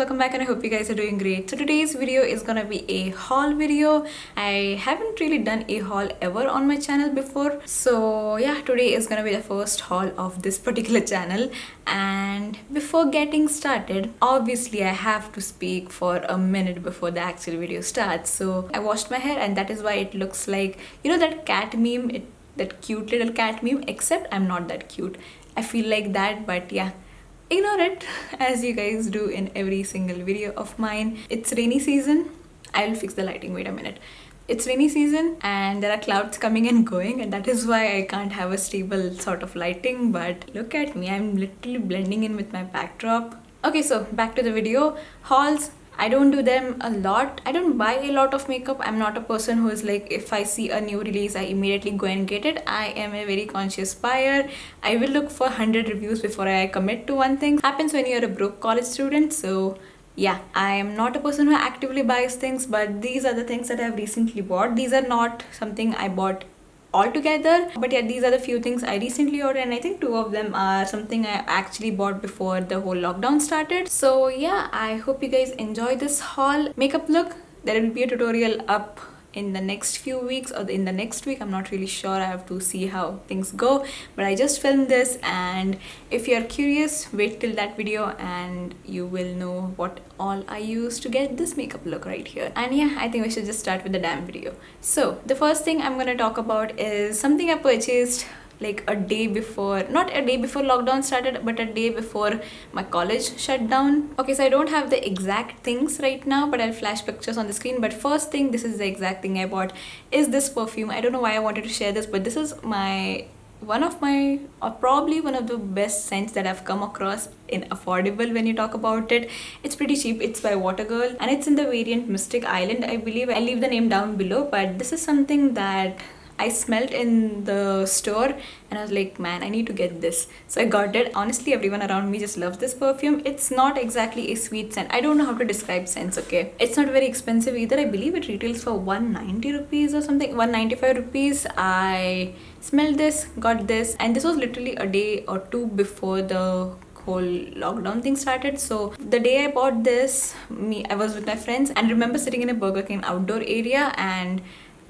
welcome back, and I hope you guys are doing great. So today's video is gonna be a haul video. I haven't really done a haul ever on my channel before, so yeah, today is gonna be the first haul of this particular channel. And before getting started, obviously I have to speak for a minute before the actual video starts. So I washed my hair, and that is why it looks like, you know, that cat meme, that cute little cat meme, except I'm not that cute. I feel like that, but yeah, ignore it, as you guys do in every single video of mine. It's rainy season. I'll fix the lighting, wait a minute. It's rainy season and there are clouds coming and going, and that is why I can't have a stable sort of lighting. But look at me, I'm literally blending in with my backdrop. Okay, so back to the video. Hauls, I don't do them a lot. I don't buy a lot of makeup. I'm not a person who is like, if I see a new release, I immediately go and get it. I am a very conscious buyer. I will look for 100 reviews before I commit to one thing. Happens when you're a broke college student. So yeah, I am not a person who actively buys things, but these are the things that I've recently bought. These are not something I bought altogether, but yeah, these are the few things I recently ordered, and I think 2 of them are something I actually bought before the whole lockdown started. So yeah, I hope you guys enjoy this haul. Makeup look, there will be a tutorial up in the next few weeks or in the next week. I'm not really sure, I have to see how things go, but I just filmed this, and if you're curious, wait till that video and you will know what all I used to get this makeup look right here. And yeah, I think we should just start with the damn video. So the first thing I'm gonna talk about is something I purchased like a day before, not a day before lockdown started, but a day before my college shut down. Okay, so I don't have the exact things right now, but I'll flash pictures on the screen. But first thing, this is the exact thing I bought, is this perfume. I don't know why I wanted to share this, but this is one of probably one of the best scents that I've come across in affordable when you talk about it. It's pretty cheap. It's by Wottagirl and it's in the variant Mystic Island, I believe. I'll leave the name down below, but this is something that I smelled in the store and I was like, man, I need to get this. So I got it. Honestly, everyone around me just loves this perfume. It's not exactly a sweet scent. I don't know how to describe scents, okay? It's not very expensive either. I believe it retails for 190 rupees or something, 195 rupees. I smelled this, got this, and this was literally a day or two before the whole lockdown thing started. So the day I bought this, I was with my friends and remember sitting in a Burger King outdoor area, and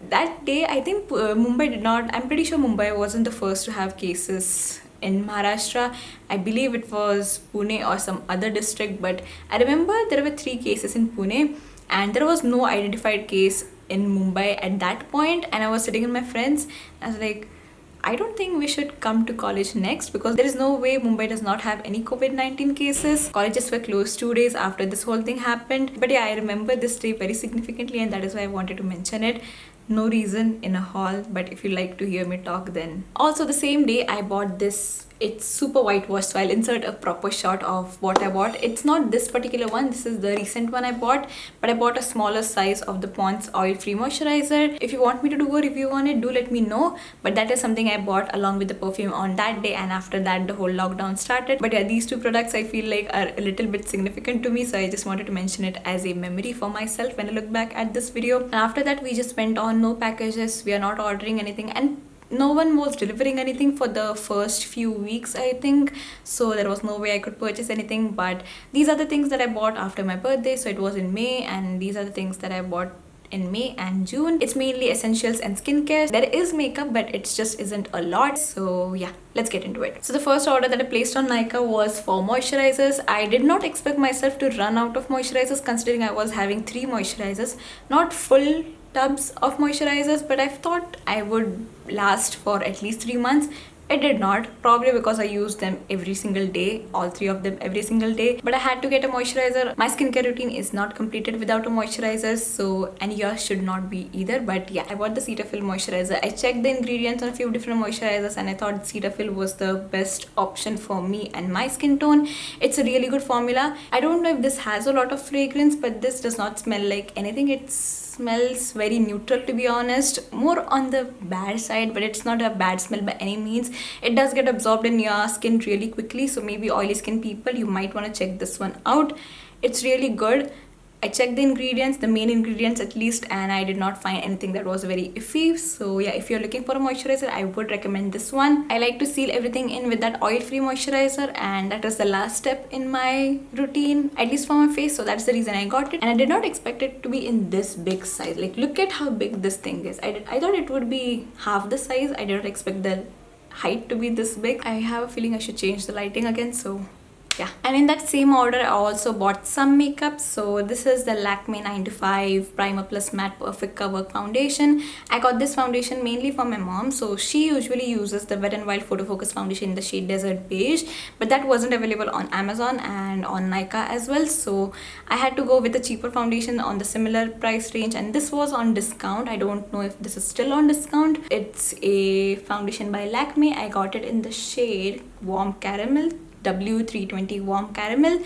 that day, I think Mumbai did not, I'm pretty sure Mumbai wasn't the first to have cases in Maharashtra. I believe it was Pune or some other district, but I remember there were 3 cases in Pune and there was no identified case in Mumbai at that point. And I was sitting with my friends, I was like, I don't think we should come to college next, because there is no way Mumbai does not have any COVID-19 cases. Colleges were closed 2 days after this whole thing happened. But yeah, I remember this day very significantly, and that is why I wanted to mention it. No reason in a haul, but if you like to hear me talk, then. Also the same day I bought this. It's super whitewashed, so I'll insert a proper shot of what I bought. It's not this particular one, this is the recent one I bought, but I bought a smaller size of the Pond's oil-free moisturizer. If you want me to do a review on it, do let me know, but that is something I bought along with the perfume on that day, and after that the whole lockdown started. But yeah, these 2 products I feel like are a little bit significant to me, so I just wanted to mention it as a memory for myself when I look back at this video. And after that we just went on no packages, we are not ordering anything, and no one was delivering anything for the first few weeks, I think, so there was no way I could purchase anything. But these are the things that I bought after my birthday, so it was in May, and these are the things that I bought in May and June. It's mainly essentials and skincare. There is makeup, but it just isn't a lot. So yeah, let's get into it. So the first order that I placed on Nykaa was for moisturizers. I did not expect myself to run out of moisturizers, considering I was having 3 moisturizers, not full tubs of moisturizers, but I thought I would last for at least 3 months. It did not, probably because I used them every single day, all 3 of them every single day. But I had to get a moisturizer. My skincare routine is not completed without a moisturizer, so, and yours should not be either. But yeah, I bought the Cetaphil moisturizer. I checked the ingredients on a few different moisturizers, and I thought Cetaphil was the best option for me and my skin tone. It's a really good formula. I don't know if this has a lot of fragrance, but this does not smell like anything. It smells very neutral, to be honest, more on the bad side, but it's not a bad smell by any means. It does get absorbed in your skin really quickly, so maybe oily skin people, you might want to check this one out. It's really good. I checked the ingredients, the main ingredients at least, and I did not find anything that was very iffy. So yeah, if you're looking for a moisturizer, I would recommend this one. I like to seal everything in with that oil-free moisturizer, and that is the last step in my routine, at least for my face. So that's the reason I got it, and I did not expect it to be in this big size. Like, look at how big this thing is. I thought it would be half the size. I didn't expect the height to be this big. I have a feeling I should change the lighting again, so yeah. And in that same order, I also bought some makeup. So this is the Lakme 9 to 5 Primer Plus Matte Perfect Cover Foundation. I got this foundation mainly for my mom. So she usually uses the Wet n Wild Photo Focus foundation in the shade Desert Beige, but that wasn't available on Amazon and on Nykaa as well. So I had to go with a cheaper foundation on the similar price range, and this was on discount. I don't know if this is still on discount. It's a foundation by Lakme. I got it in the shade Warm Caramel, W320 Warm Caramel.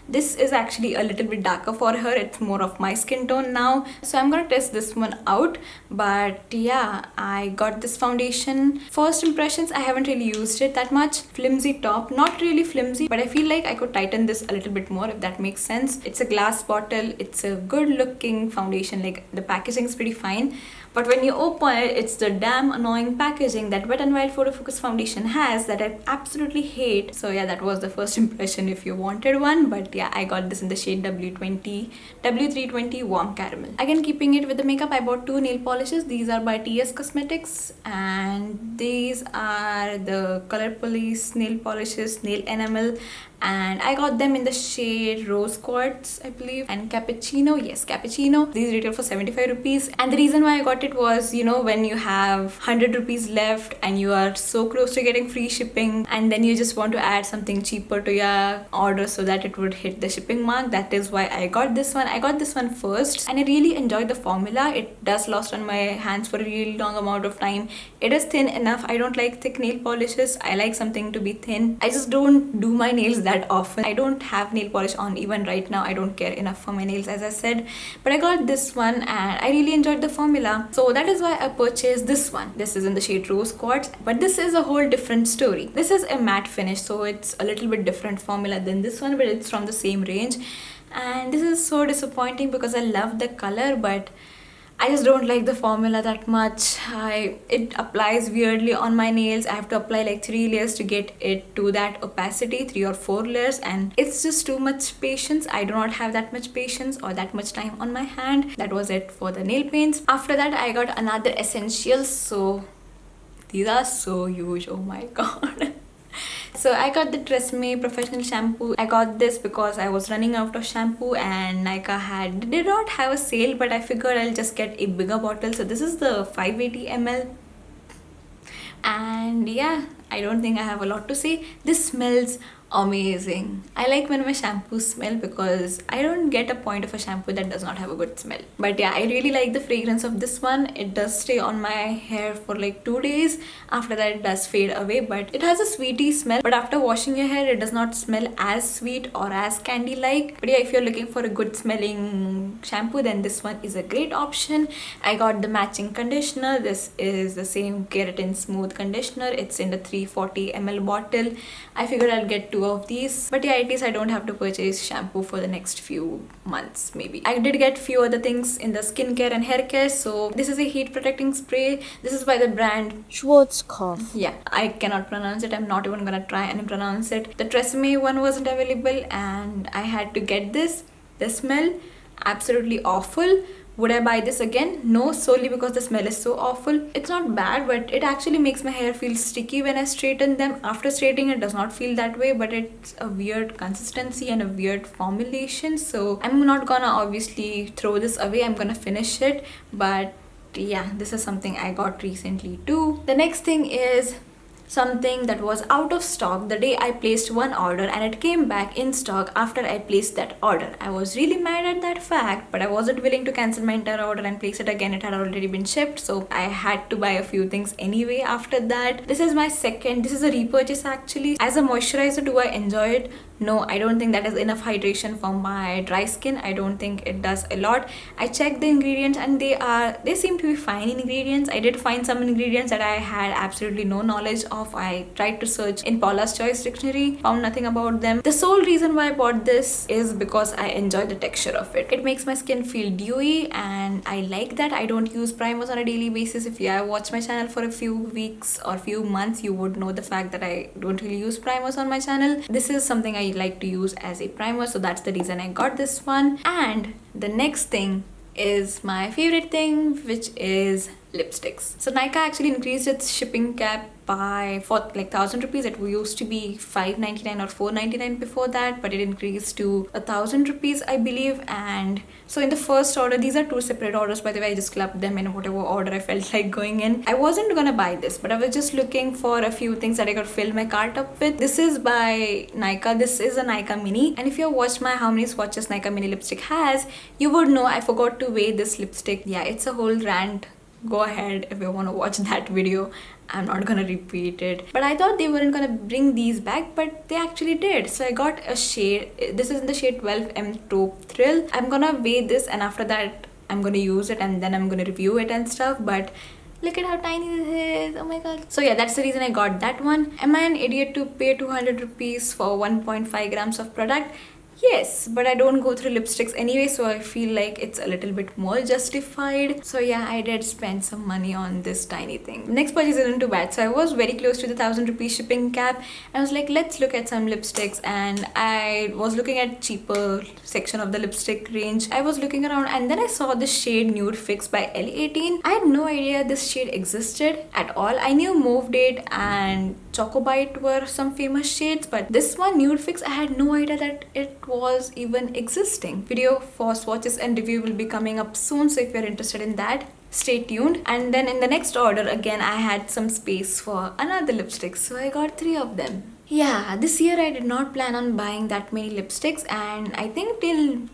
This is actually a little bit darker for her. It's more of my skin tone now, so I'm gonna test this one out. But yeah, I got this foundation. First impressions, I haven't really used it that much. Flimsy top, not really flimsy, but I feel like I could tighten this a little bit more, if that makes sense. It's a glass bottle. It's a good looking foundation. Like, the packaging is pretty fine, but when you open it, it's the damn annoying packaging that Wet n Wild Photo Focus foundation has that I absolutely hate. So yeah, that was the first impression if you wanted one. But yeah, I got this in the shade W320 Warm Caramel. Again, keeping it with the makeup, I bought 2 nail polishes. These are by TS Cosmetics, and these are the Color Police nail polishes, Nail Enamel, and I got them in the shade Rose Quartz, I believe, and Cappuccino. Yes, Cappuccino. These retail for 75 rupees, and the reason why I got it was, you know, when you have 100 rupees left and you are so close to getting free shipping, and then you just want to add something cheaper to your order so that it would hit the shipping mark. That is why I got this one. I got this one first, and I really enjoyed the formula. It does last on my hands for a really long amount of time. It is thin enough. I don't like thick nail polishes. I like something to be thin. I just don't do my nails that often. I don't have nail polish on even right now. I don't care enough for my nails, as I said, but I got this one and I really enjoyed the formula, so that is why I purchased this one. This is in the shade Rose Quartz, but this is a whole different story. This is a matte finish, so it's a little bit different formula than this one, but it's from the same range, and this is so disappointing because I love the color, but I just don't like the formula that much. It applies weirdly on my nails. I have to apply like 3 layers to get it to that opacity, 3 or 4 layers, and it's just too much patience. I do not have that much patience or that much time on my hand. That was it for the nail paints. After that, I got another essentials. So these are so huge. Oh my god. So I got the Tresemme professional shampoo. I got this because I was running out of shampoo and Nykaa did not have a sale, but I figured I'll just get a bigger bottle. So this is the 580 ml, and yeah, I don't think I have a lot to say. This smells amazing. I like when my shampoos smell because I don't get a point of a shampoo that does not have a good smell. But yeah, I really like the fragrance of this one. It does stay on my hair for like 2 days. After that, it does fade away, but it has a sweetie smell. But after washing your hair, it does not smell as sweet or as candy like. But yeah, if you're looking for a good smelling shampoo, then this one is a great option. I got the matching conditioner. This is the same Keratin smooth conditioner. It's in the 340 ml bottle. I figured I'll get 2 of these, but yeah, at least I don't have to purchase shampoo for the next few months. Maybe I did get few other things in the skincare and hair care. So this is a heat protecting spray. This is by the brand Schwarzkopf. Yeah, I cannot pronounce it. I'm not even gonna try and pronounce it. The Tresemme one wasn't available and I had to get this. The smell absolutely awful. Would I buy this again? No, solely because the smell is so awful. It's not bad, but it actually makes my hair feel sticky when I straighten them. After straightening, it does not feel that way, but it's a weird consistency and a weird formulation. So I'm not gonna obviously throw this away. I'm gonna finish it. But yeah, this is something I got recently too. The next thing is something that was out of stock the day I placed one order, and it came back in stock after I placed that order. I was really mad at that fact, but I wasn't willing to cancel my entire order and place it again. It had already been shipped, so I had to buy a few things anyway after that. This is a repurchase actually. As a moisturizer, do I enjoy it? No, I don't think that is enough hydration for my dry skin. I don't think it does a lot. I checked the ingredients and they seem to be fine ingredients. I did find some ingredients that I had absolutely no knowledge of. off. I tried to search in Paula's Choice dictionary, found nothing about them. The sole reason why I bought this is because I enjoy the texture of it. It makes my skin feel dewy and I like that. I don't use primers on a daily basis. If you have watched my channel for a few weeks or few months, you would know the fact that I don't really use primers on my channel. This is something I like to use as a primer, so that's the reason I got this one. And the next thing is my favorite thing, which is lipsticks. So Nykaa actually increased its shipping cap for like 1,000 rupees. It used to be 599 or 499 before that, but it increased to 1,000 rupees, I believe. And so in the first order, these are 2 separate orders, by the way. I just clubbed them in whatever order I felt like going in. I wasn't gonna buy this, but I was just looking for a few things that I could fill my cart up with. This is by Nykaa. This is a Nykaa mini, and if you have watched my how many swatches Nykaa mini lipstick has, you would know I forgot to weigh this lipstick. Yeah, it's a whole rant. Go ahead if you want to watch that video. I'm not gonna repeat it, but I thought they weren't gonna bring these back, but they actually did. So I got a shade. This is in the shade 12M Taupe Thrill. I'm gonna weigh this, and after that I'm gonna use it, and then I'm gonna review it and stuff. But look at how tiny this is. Oh my god. So yeah, that's the reason I got that one. Am I an idiot to pay 200 rupees for 1.5 grams of product? Yes, but I don't go through lipsticks anyway, so I feel like it's a little bit more justified. So yeah, I did spend some money on this tiny thing. Next purchase isn't too bad. So I was very close to the 1,000 rupees shipping cap. I was like, let's look at some lipsticks, and I was looking at cheaper section of the lipstick range. I was looking around, and then I saw this shade Nude Fix by L18. I had no idea this shade existed at all. I knew Mauve Date and Choco Bite were some famous shades, but this one, Nude Fix, I had no idea that it was even existing. Video for swatches and review will be coming up soon, so if you're interested in that, stay tuned. And then in the next order, again, I had some space for another lipstick, so I got 3 of them. Yeah, this year I did not plan on buying that many lipsticks, and I think till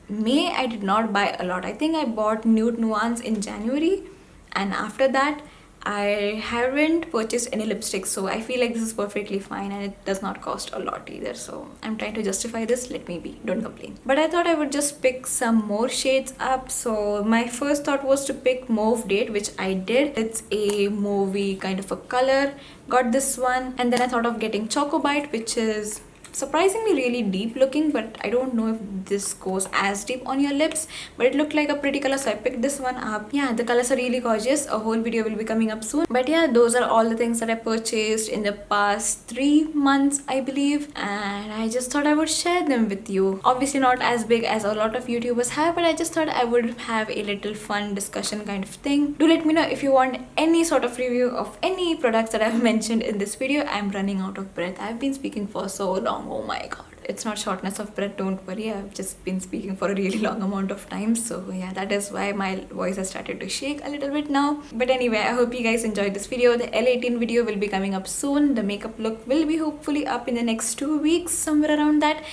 May I did not buy a lot. I think I bought Nude Nuance in January, and after that I haven't purchased any lipsticks, so I feel like this is perfectly fine, and it does not cost a lot either. So I'm trying to justify this. Let me be, don't complain. But I thought I would just pick some more shades up. So my first thought was to pick Mauve Date, which I did. It's a mauvey kind of a color. Got this one, and then I thought of getting Choco Bite, which is surprisingly really deep looking, but I don't know if this goes as deep on your lips, but it looked like a pretty color, so I picked this one up. Yeah, the colors are really gorgeous. A whole video will be coming up soon. But yeah, those are all the things that I purchased in the past 3 months, I believe, and I just thought I would share them with you. Obviously not as big as a lot of YouTubers have, but I just thought I would have a little fun discussion kind of thing. Do let me know if you want any sort of review of any products that I've mentioned in this video. I'm running out of breath. I've been speaking for so long. Oh my god. It's not shortness of breath, don't worry. I've just been speaking for a really long amount of time. So yeah, that is why my voice has started to shake a little bit now. But anyway, I hope you guys enjoyed this video. The L18 video will be coming up soon. The makeup look will be hopefully up in the next 2 weeks, somewhere around that.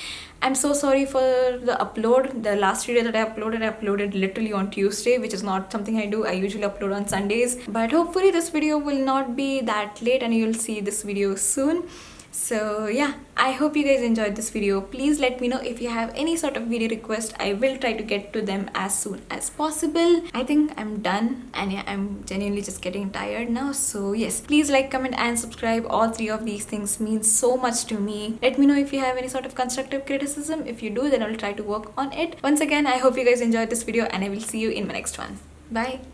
I'm so sorry for the upload. The last video that I uploaded literally on Tuesday, which is not something I do. I usually upload on Sundays. But hopefully this video will not be that late and you'll see this video soon. So yeah, I hope you guys enjoyed this video. Please let me know if you have any sort of video request. I will try to get to them as soon as possible. I think I'm done, and yeah, I'm genuinely just getting tired now. So yes, please like, comment and subscribe. All 3 of these things mean so much to me. Let me know if you have any sort of constructive criticism. If you do, then I'll try to work on it. Once again, I hope you guys enjoyed this video, and I will see you in my next one. Bye.